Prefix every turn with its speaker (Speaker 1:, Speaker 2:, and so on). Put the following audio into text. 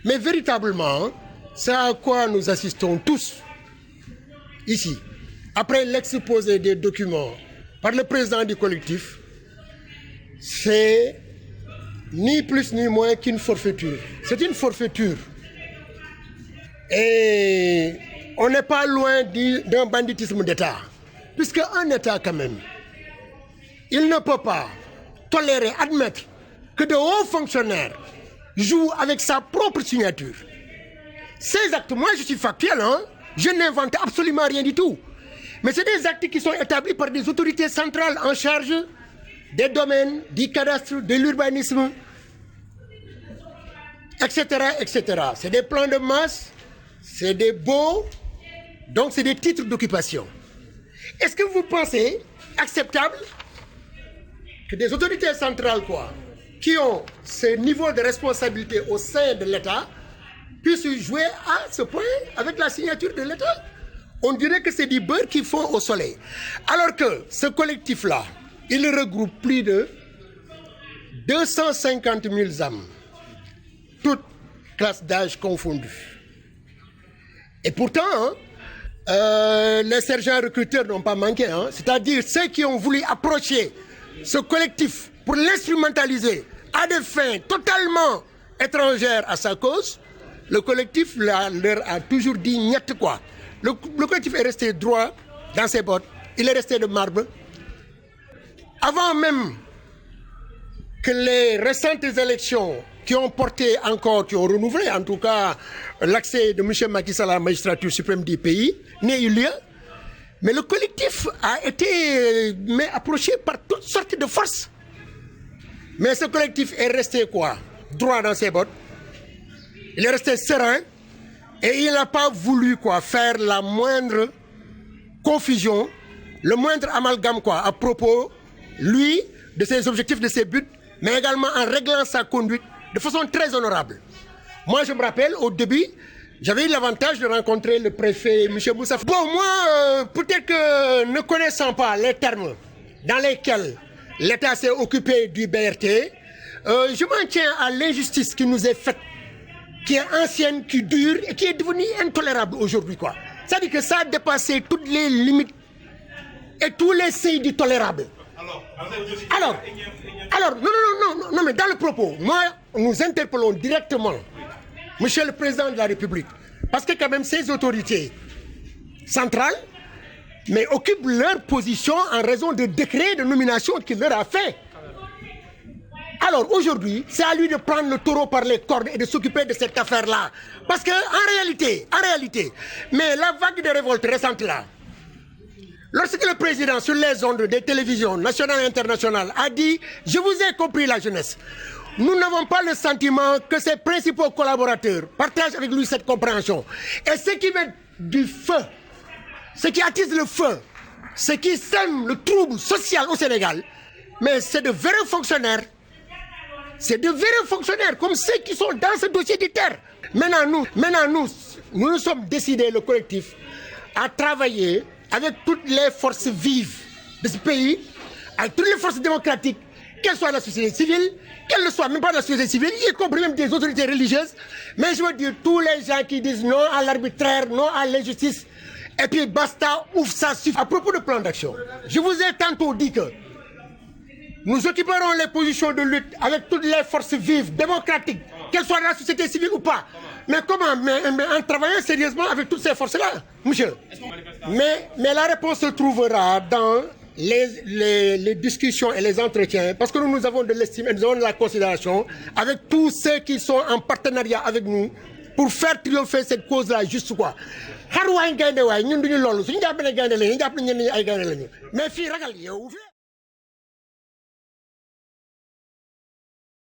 Speaker 1: Mais véritablement, c'est à quoi nous assistons tous ici. Après l'exposé des documents par le président du collectif, c'est ni plus ni moins qu'une forfaiture. C'est une forfaiture. Et on n'est pas loin d'un banditisme d'État. Puisque un État quand même, il ne peut pas tolérer, admettre que de hauts fonctionnaires jouent avec sa propre signature. Ces actes, moi je suis factuel, je n'invente absolument rien du tout. Mais c'est des actes qui sont établis par des autorités centrales en charge des domaines, du cadastre, de l'urbanisme, etc., etc. C'est des plans de masse, c'est des baux, donc c'est des titres d'occupation. Est-ce que vous pensez acceptable que des autorités centrales, qui ont ce niveau de responsabilité au sein de l'État, puissent jouer à ce point avec la signature de l'État? On dirait que c'est du beurre qu'ils font au soleil. Alors que ce collectif-là, il regroupe plus de 250 000 âmes, toutes classes d'âge confondues. Et pourtant, les sergents recruteurs n'ont pas manqué. C'est-à-dire ceux qui ont voulu approcher ce collectif pour l'instrumentaliser à des fins totalement étrangères à sa cause, le collectif leur a toujours dit niet quoi. Le collectif est resté droit dans ses bottes, il est resté de marbre. Avant même que les récentes élections qui ont porté encore, qui ont renouvelé en tout cas l'accès de M. Macky Sall à la magistrature suprême du pays, n'ait eu lieu. Mais le collectif a été approché par toutes sortes de forces. Mais ce collectif est resté droit dans ses bottes. Il est resté serein et il n'a pas voulu faire la moindre confusion, le moindre amalgame à propos, lui, de ses objectifs, de ses buts, mais également en réglant sa conduite de façon très honorable. Moi, je me rappelle, au début, j'avais eu l'avantage de rencontrer le préfet, M. Boussaf. Bon, moi, peut-être que ne connaissant pas les termes dans lesquels l'État s'est occupé du BRT, je m'en tiens à l'injustice qui nous est faite, qui est ancienne, qui dure et qui est devenue intolérable aujourd'hui. C'est-à-dire que ça a dépassé toutes les limites et tous les seuils du tolérable. Alors, non, mais dans le propos, moi, nous interpellons directement Monsieur le Président de la République, parce que quand même ces autorités centrales, mais occupent leur position en raison de décrets de nomination qu'il leur a fait. Alors aujourd'hui, c'est à lui de prendre le taureau par les cornes et de s'occuper de cette affaire-là. Parce que en réalité, mais la vague de révolte récente là, lorsque le président sur les ondes des télévisions nationales et internationales a dit « Je vous ai compris la jeunesse », nous n'avons pas le sentiment que ses principaux collaborateurs partagent avec lui cette compréhension. Et ce qui met du feu, ce qui attise le feu, ce qui sème le trouble social au Sénégal, mais c'est de vrais fonctionnaires. C'est de vrais fonctionnaires comme ceux qui sont dans ce dossier de terre. Maintenant, nous sommes décidés, le collectif, à travailler avec toutes les forces vives de ce pays, avec toutes les forces démocratiques, qu'elles soient la société civile, qu'elles ne soient même pas la société civile, y compris même des autorités religieuses. Mais je veux dire, tous les gens qui disent non à l'arbitraire, non à l'injustice, et puis basta, ouf, ça suffit. À propos de plan d'action, je vous ai tantôt dit que nous occuperons les positions de lutte avec toutes les forces vives, démocratiques, qu'elles soient de la société civile ou pas. Mais comment? Mais en travaillant sérieusement avec toutes ces forces-là, monsieur. Mais la réponse se trouvera dans les discussions et les entretiens, parce que nous avons de l'estime et nous avons de la considération avec tous ceux qui sont en partenariat avec nous pour faire triompher cette cause-là juste mais